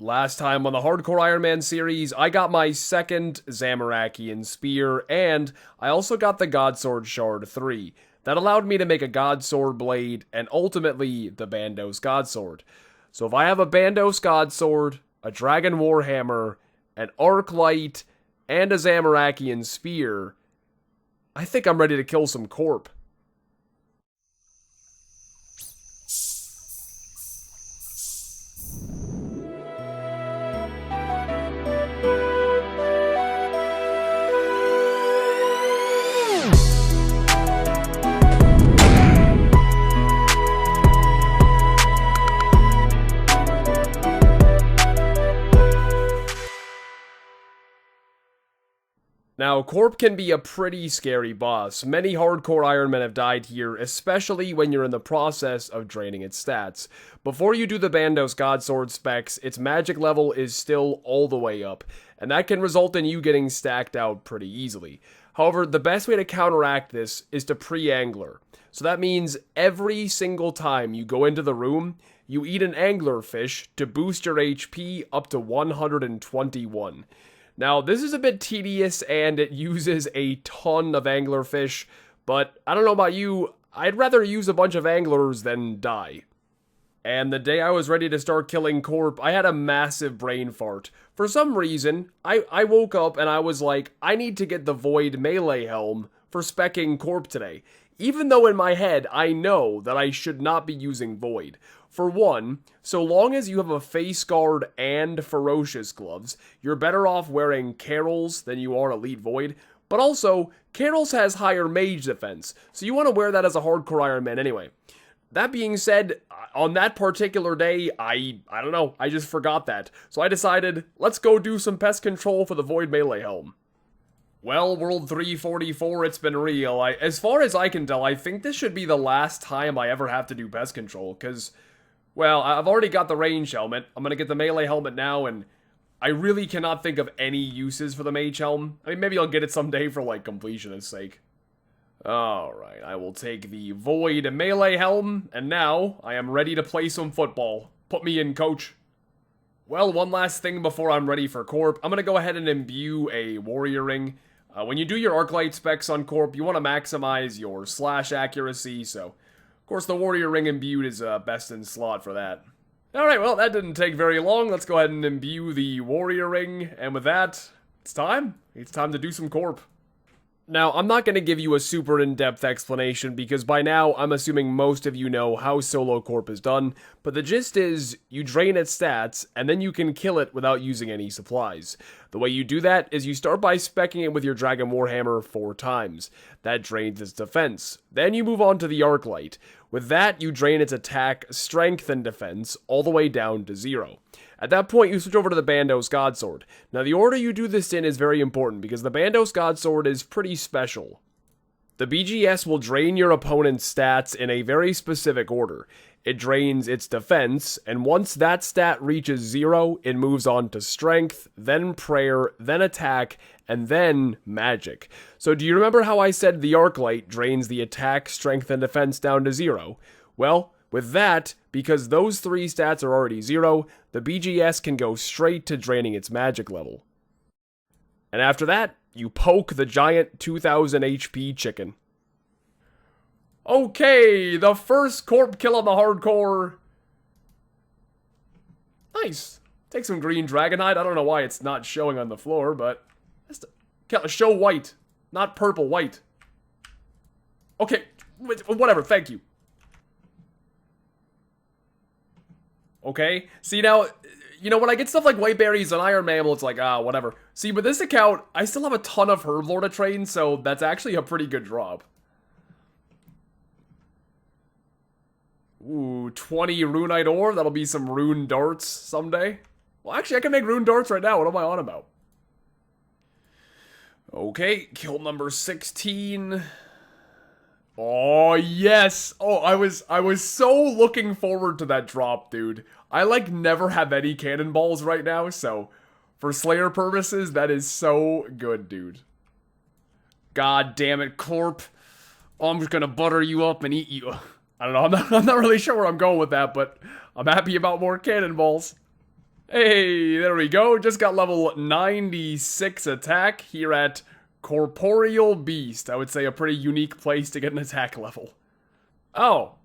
Last time on the Hardcore Iron Man series, I got my second Zamorakian Spear, and I also got the Godsword Shard 3. That allowed me to make a Godsword Blade, and ultimately, the Bandos Godsword. So if I have a Bandos Godsword, a Dragon Warhammer, an Arc Light, and a Zamorakian Spear, I think I'm ready to kill some Corp. Now, Corp can be a pretty scary boss. Many hardcore Iron Men have died here, especially when you're in the process of draining its stats. Before you do the Bandos Godsword specs, its magic level is still all the way up, and that can result in you getting stacked out pretty easily. However, the best way to counteract this is to pre-angler. So that means every single time you go into the room, you eat an anglerfish to boost your HP up to 121. Now, this is a bit tedious and it uses a ton of anglerfish, but I don't know about you, I'd rather use a bunch of anglers than die. And the day I was ready to start killing Corp, I had a massive brain fart. For some reason, I woke up and I was like, I need to get the Void Melee Helm for speccing Corp today. Even though in my head, I know that I should not be using Void. For one, so long as you have a face guard and ferocious gloves, you're better off wearing Carol's than you are Elite Void. But also, Carol's has higher mage defense, so you want to wear that as a hardcore Iron Man anyway. That being said, on that particular day, I don't know, I just forgot that. So I decided, let's go do some pest control for the Void Melee Helm. Well, World 344, it's been real. As far as I can tell, I think this should be the last time I ever have to do pest control, because, well, I've already got the range helmet. I'm gonna get the melee helmet now, and I really cannot think of any uses for the mage helm. I mean, maybe I'll get it someday for, like, completionist sake. Alright, I will take the Void Melee Helm, and now I am ready to play some football. Put me in, coach. Well, one last thing before I'm ready for Corp. I'm gonna go ahead and imbue a Warrior Ring. When you do your Arclight specs on Corp, you want to maximize your slash accuracy, so of course the Warrior Ring imbued is best in slot for that. Alright, well, that didn't take very long. Let's go ahead and imbue the Warrior Ring, and with that, it's time. It's time to do some Corp. Now, I'm not going to give you a super in-depth explanation because by now I'm assuming most of you know how Solo Corp is done, but the gist is you drain its stats and then you can kill it without using any supplies. The way you do that is you start by speccing it with your Dragon Warhammer 4 times. That drains its defense. Then you move on to the Arc Light. With that, you drain its attack, strength, and defense all the way down to 0. At that point, you switch over to the Bandos Godsword. Now, the order you do this in is very important because the Bandos Godsword is pretty special. The BGS will drain your opponent's stats in a very specific order. It drains its defense, and once that stat reaches 0, it moves on to strength, then prayer, then attack, and then magic. So do you remember how I said the Arc Light drains the attack, strength, and defense down to 0? Well, with that, because those 3 stats are already 0, the BGS can go straight to draining its magic level. And after that, you poke the giant 2000 HP chicken. Okay, the first Corp kill on the hardcore. Nice. Take some green Dragonite. I don't know why it's not showing on the floor, but show white, not purple, white. Okay, whatever, thank you. Okay, see now, you know, when I get stuff like white berries and iron mammal, it's like, whatever. See, with this account, I still have a ton of herblore to train, so that's actually a pretty good drop. Ooh, 20 Runite ore, that'll be some rune darts someday. Well, actually, I can make rune darts right now, what am I on about? Okay, kill number 16. Oh, yes! Oh, I was so looking forward to that drop, dude. I, like, never have any cannonballs right now, so for Slayer purposes, that is so good, dude. God damn it, Corp. Oh, I'm just gonna butter you up and eat you. I don't know, I'm not really sure where I'm going with that, but I'm happy about more cannonballs. Hey, there we go. Just got level 96 attack here at Corporeal Beast. I would say a pretty unique place to get an attack level. Oh.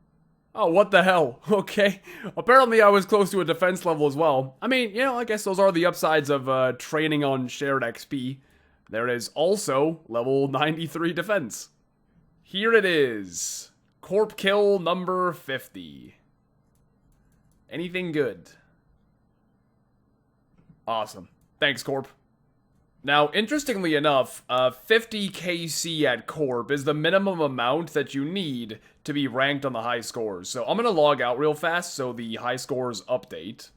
Oh, what the hell? Okay. Apparently I was close to a defense level as well. I mean, you know, I guess those are the upsides of training on shared XP. There is also level 93 defense. Here it is. Corp kill number 50. Anything good? Awesome. Thanks, Corp. Now, interestingly enough, 50 KC at Corp is the minimum amount that you need to be ranked on the high scores. So I'm going to log out real fast so the high scores update.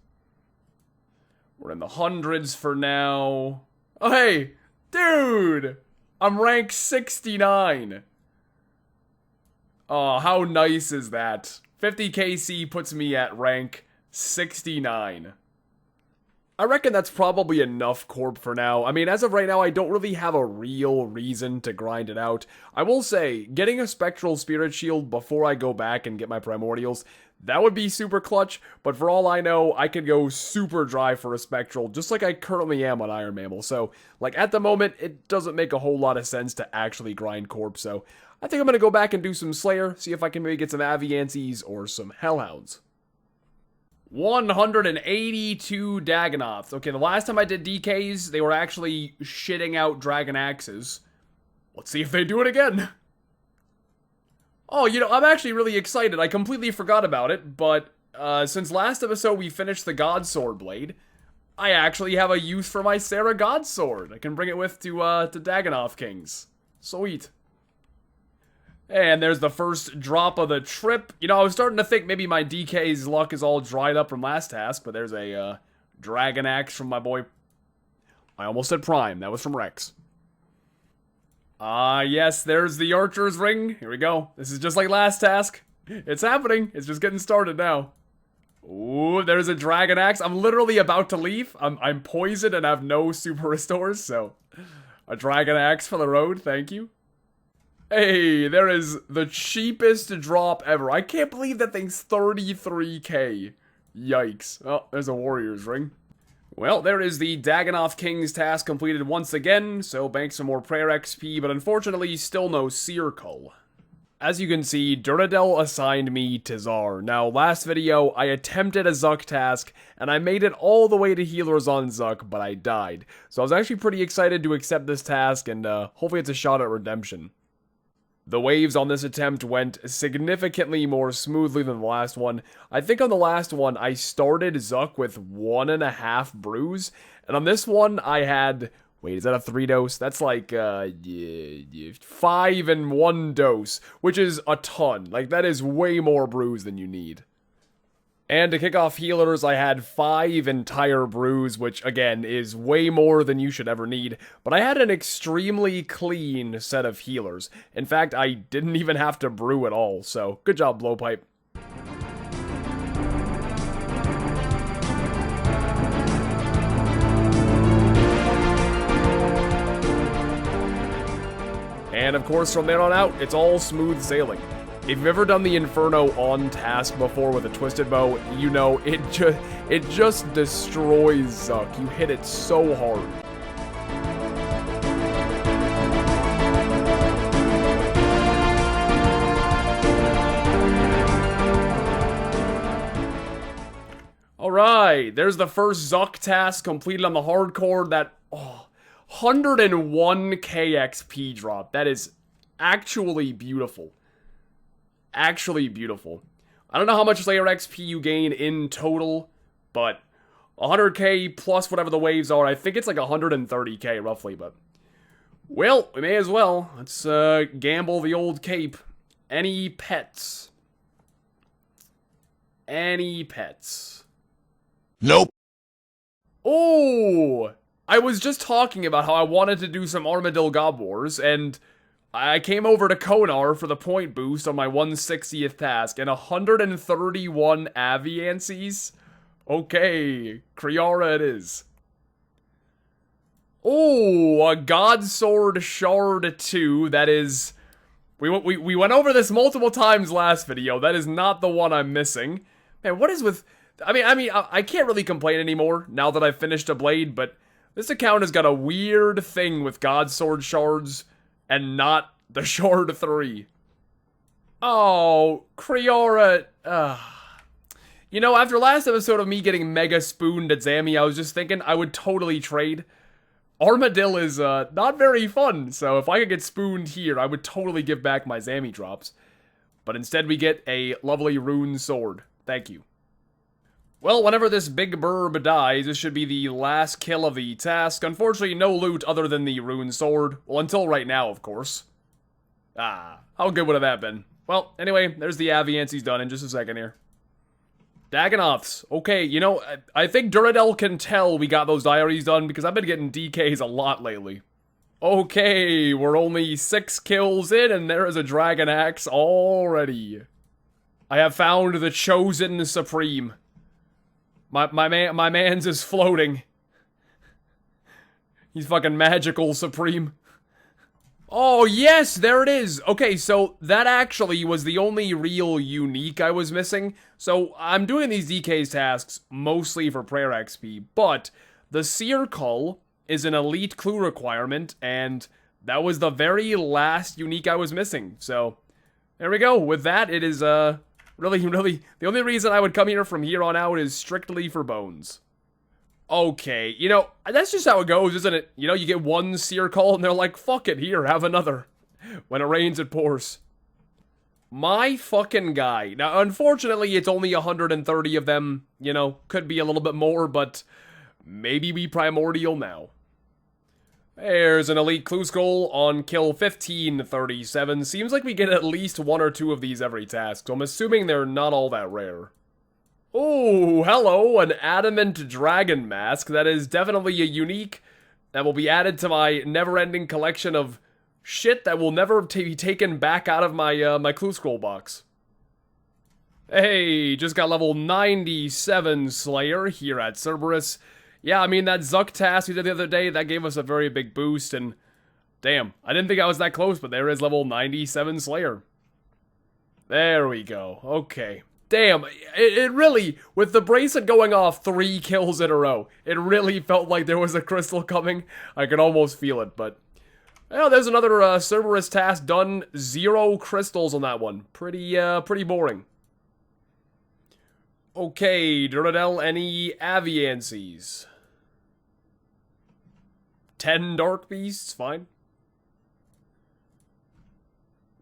We're in the hundreds for now. Oh, hey! Dude! I'm rank 69. Oh, how nice is that? 50 KC puts me at rank 69. I reckon that's probably enough Corp for now. I mean, as of right now, I don't really have a real reason to grind it out. I will say, getting a Spectral Spirit Shield before I go back and get my Primordials, that would be super clutch, but for all I know, I could go super dry for a Spectral, just like I currently am on Iron Mammal. So, like, at the moment, it doesn't make a whole lot of sense to actually grind Corp, so I think I'm gonna go back and do some Slayer, see if I can maybe get some Aviancies or some Hellhounds. 182 Dagannoths. Okay, the last time I did DKs, they were actually shitting out Dragon Axes. Let's see if they do it again. Oh, you know, I'm actually really excited. I completely forgot about it, but since last episode we finished the God Sword Blade, I actually have a use for my Sarah God Sword. I can bring it with to Dagannoth Kings. Sweet. And there's the first drop of the trip. You know, I was starting to think maybe my DK's luck is all dried up from last task, but there's a Dragon Axe from my boy. I almost said Prime. That was from Rex. Yes, there's the Archer's Ring. Here we go. This is just like last task. It's happening. It's just getting started now. Ooh, there's a Dragon Axe. I'm literally about to leave. I'm poisoned and have no super restores, so a Dragon Axe for the road. Thank you. Hey, there is the cheapest drop ever. I can't believe that thing's 33k. Yikes. Oh, there's a Warrior's Ring. Well, there is the Dagannoth King's task completed once again, so bank some more prayer XP, but unfortunately still no Circle. As you can see, Duradel assigned me Tizar. Now, last video, I attempted a Zuck task, and I made it all the way to Healers on Zuck, but I died. So I was actually pretty excited to accept this task, and hopefully it's a shot at redemption. The waves on this attempt went significantly more smoothly than the last one. I think on the last one, I started Zuck with 1.5 brews, and on this one, I had... Wait, is that a 3 dose? That's like, 5 in 1 dose, which is a ton. Like, that is way more brews than you need. And to kick off healers, I had 5 entire brews, which, again, is way more than you should ever need. But I had an extremely clean set of healers. In fact, I didn't even have to brew at all, so good job, Blowpipe. And of course, from there on out, it's all smooth sailing. If you've ever done the Inferno on task before with a Twisted Bow, you know it just destroys Zuck. You hit it so hard. Alright, there's the first Zuck task completed on the hardcore. That 101k XP drop. That is actually beautiful. Actually beautiful. I don't know how much Slayer XP you gain in total, but 100k plus whatever the waves are. I think it's like 130k roughly, but... Well, we may as well. Let's gamble the old cape. Any pets? Any pets? Nope. Oh! I was just talking about how I wanted to do some Armadyl God Wars, and I came over to Konar for the point boost on my 160th task, and 131 Aviancies? Okay, Kriara it is. Oh, a God Sword Shard 2, that is... We went over this multiple times last video, that is not the one I'm missing. Man, what is with... I can't really complain anymore now that I've finished a blade, but this account has got a weird thing with God Sword shards and not the Shard 3. Oh, Kriora. You know, after last episode of me getting mega spooned at Zammy, I was just thinking I would totally trade. Armadyl is not very fun, so if I could get spooned here, I would totally give back my Zammy drops. But instead we get a lovely rune sword. Thank you. Well, whenever this big burb dies, this should be the last kill of the task. Unfortunately, no loot other than the rune sword. Well, until right now, of course. Ah, how good would have that been? Well, anyway, there's the Aviancy's done in just a second here. Dagannoths. Okay, you know, I think Duradel can tell we got those diaries done because I've been getting DKs a lot lately. Okay, we're only 6 kills in and there is a Dragon Axe already. I have found the chosen supreme. My man's is floating. He's fucking magical supreme. Oh, yes, there it is. Okay, so that actually was the only real unique I was missing. So I'm doing these DKs tasks mostly for prayer XP, but the Seer Cull is an elite clue requirement, and that was the very last unique I was missing. So there we go. With that, it is really, the only reason I would come here from here on out is strictly for bones. Okay, you know, that's just how it goes, isn't it? You know, you get one Seer Cull and they're like, fuck it, here, have another. When it rains, it pours. My fucking guy. Now, unfortunately, it's only 130 of them. You know, could be a little bit more, but maybe we primordial now. There's an elite clue skull on kill 1537. Seems like we get at least 1 or 2 of these every task, so I'm assuming they're not all that rare. Oh, hello, an adamant dragon mask. That is definitely a unique that will be added to my never-ending collection of shit that will never be taken back out of my my clue scroll box. Hey, just got level 97 Slayer here at Cerberus. Yeah, I mean, that Zuck task we did the other day, that gave us a very big boost, and damn, I didn't think I was that close, but there is level 97 Slayer. There we go, okay. Damn, it really, with the bracelet going off 3 kills in a row, it really felt like there was a crystal coming. I could almost feel it, but... Well, there's another Cerberus task done. 0 crystals on that one. Pretty boring. Okay, Duradel, any Aviancies? 10 Dark Beasts, fine.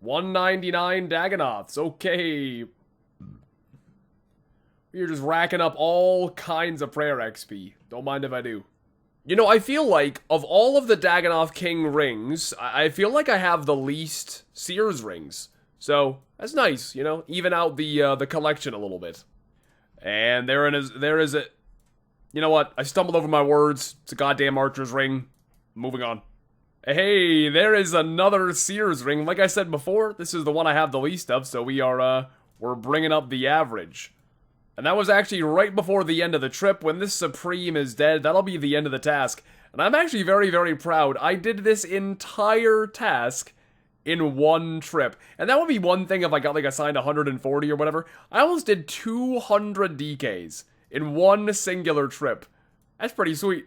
199 Dagannoths, okay. You're just racking up all kinds of prayer XP. Don't mind if I do. You know, I feel like, of all of the Dagannoth King rings, I feel like I have the least Seer's rings. So, that's nice, you know? Even out the collection a little bit. And there is a... You know what? I stumbled over my words. It's a goddamn Archer's ring. Moving on. Hey, there is another Seer's ring. Like I said before, this is the one I have the least of, so we're bringing up the average. And that was actually right before the end of the trip. When this Supreme is dead, that'll be the end of the task. And I'm actually very, very proud. I did this entire task in 1 trip. And that would be one thing if I got like assigned 140 or whatever. I almost did 200 DKs in 1 singular trip. That's pretty sweet.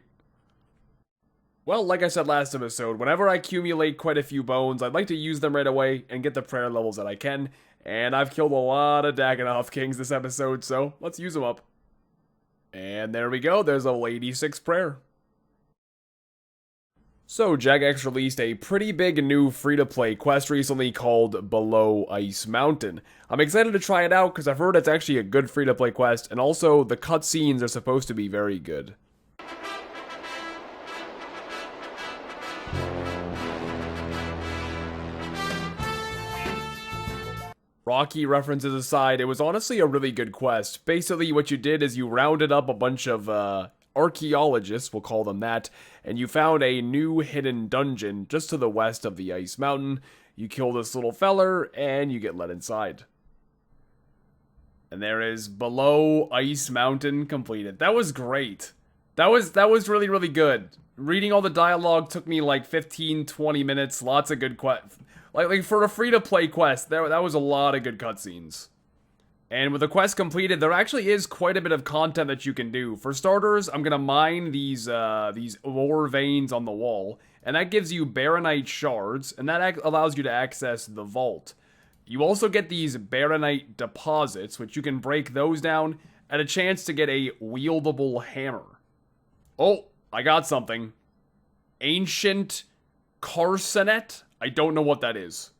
Well, like I said last episode, whenever I accumulate quite a few bones, I'd like to use them right away and get the prayer levels that I can. And I've killed a lot of Dagannoth Kings this episode, so let's use them up. And there we go, there's a 86 prayer. So, Jagex released a pretty big new free-to-play quest recently called Below Ice Mountain. I'm excited to try it out because I've heard it's actually a good free-to-play quest, and also the cutscenes are supposed to be very good. Rocky references aside, it was honestly a really good quest. Basically, what you did is you rounded up a bunch of archaeologists, we'll call them that, and you found a new hidden dungeon just to the west of the Ice Mountain. You kill this little feller, and you get let inside. And there is Below Ice Mountain completed. That was great. That was really, really good. Reading all the dialogue took me like 15-20 minutes. Lots of good quests. Like for a free-to-play quest, that was a lot of good cutscenes. And with the quest completed, there actually is quite a bit of content that you can do. For starters, I'm gonna mine these ore veins on the wall, and that gives you baronite shards, and that allows you to access the vault. You also get these baronite deposits, which you can break those down, and a chance to get a wieldable hammer. Oh, I got something. Ancient carcanet? I don't know what that is.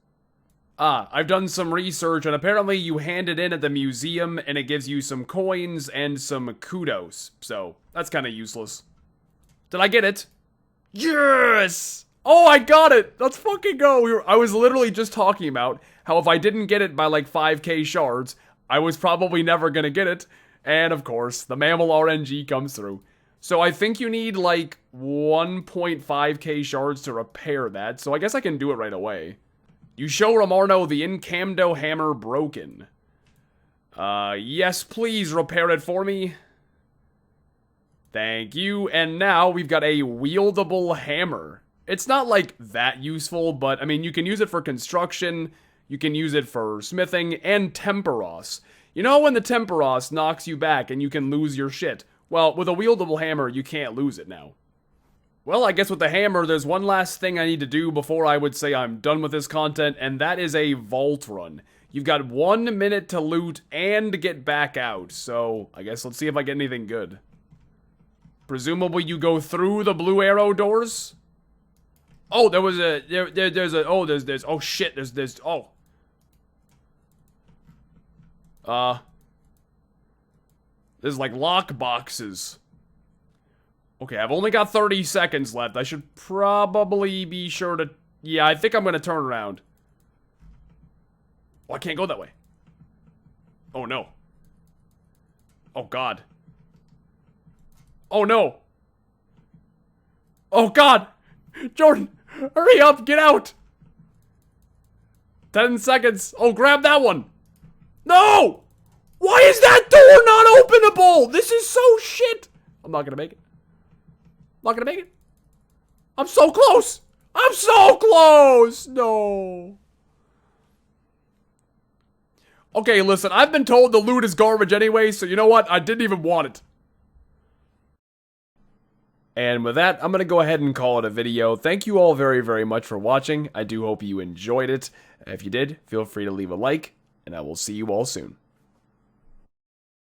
I've done some research, and apparently you hand it in at the museum, and it gives you some coins and some kudos. So, that's kind of useless. Did I get it? Yes! Oh, I got it! Let's fucking go! I was literally just talking about how if I didn't get it by like 5k shards, I was probably never gonna get it. And of course, the Mammal RNG comes through. So I think you need like 1.5k shards to repair that, so I guess I can do it right away. You show Ramarno the Incamdo hammer broken. Yes, please repair it for me. Thank you. And now we've got a wieldable hammer. It's not like that useful, but I mean, you can use it for construction, you can use it for smithing, and temperos. You know when the temperos knocks you back and you can lose your shit? Well, with a wieldable hammer, you can't lose it now. Well, I guess with the hammer, there's one last thing I need to do before I would say I'm done with this content, and that is a vault run. You've got 1 minute to loot and get back out, so I guess let's see if I get anything good. Presumably you go through the blue arrow doors? Oh, there was a, there's, oh shit, oh. There's like lock boxes. Okay, I've only got 30 seconds left. I should probably be sure to... Yeah, I think I'm gonna turn around. Oh, I can't go that way. Oh, no. Oh, God. Oh, no. Oh, God. Jordan, hurry up. Get out. 10 seconds. Oh, grab that one. No! Why is that door not openable? This is so shit. I'm not gonna make it. Not gonna make it. I'm so close. I'm so close. No. Okay, listen, I've been told the loot is garbage anyway, so you know what? I didn't even want it. And with that, I'm gonna go ahead and call it a video. Thank you all very, very much for watching. I do hope you enjoyed it. If you did, feel free to leave a like, and I will see you all soon.